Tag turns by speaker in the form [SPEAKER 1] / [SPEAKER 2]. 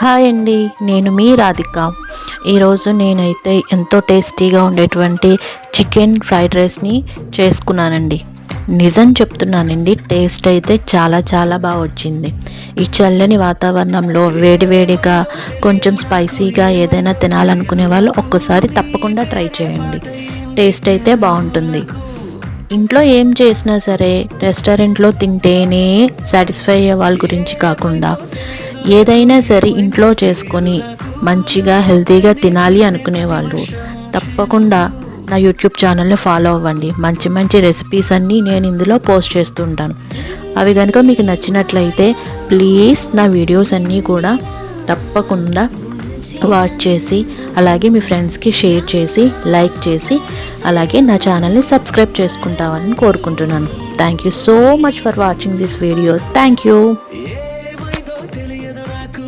[SPEAKER 1] Hi అండి, నేను మీ రాధిక. ఈరోజు నేనైతే ఎంతో టేస్టీగా ఉండేటువంటి చికెన్ ఫ్రైడ్ రైస్ని చేసుకున్నానండి. నిజం చెప్తున్నానండి, టేస్ట్ అయితే చాలా చాలా బాగా వచ్చింది. ఈ చల్లని వాతావరణంలో వేడివేడిగా కొంచెం స్పైసీగా ఏదైనా తినాలనుకునే వాళ్ళు ఒక్కసారి తప్పకుండా ట్రై చేయండి. టేస్ట్ అయితే బాగుంటుంది. ఇంట్లో ఏం చేసినా సరే రెస్టారెంట్లో తింటేనే సాటిస్ఫై అయ్యే వాళ్ళ గురించి కాకుండా ఏదైనా సరే ఇంట్లో చేసుకొని మంచిగా హెల్తీగా తినాలి అనుకునే వాళ్ళు తప్పకుండా నా యూట్యూబ్ ఛానల్ని ఫాలో అవ్వండి. మంచి మంచి రెసిపీస్ అన్నీ నేను ఇందులో పోస్ట్ చేస్తూ ఉంటాను. అవి కనుక మీకు నచ్చినట్లయితే ప్లీజ్ నా వీడియోస్ అన్నీ కూడా తప్పకుండా వాచ్ చేసి అలాగే మీ ఫ్రెండ్స్కి షేర్ చేసి లైక్ చేసి అలాగే నా ఛానల్ని సబ్స్క్రైబ్ చేసుకుంటామని కోరుకుంటున్నాను. Thank you so much for watching this video. Thank you.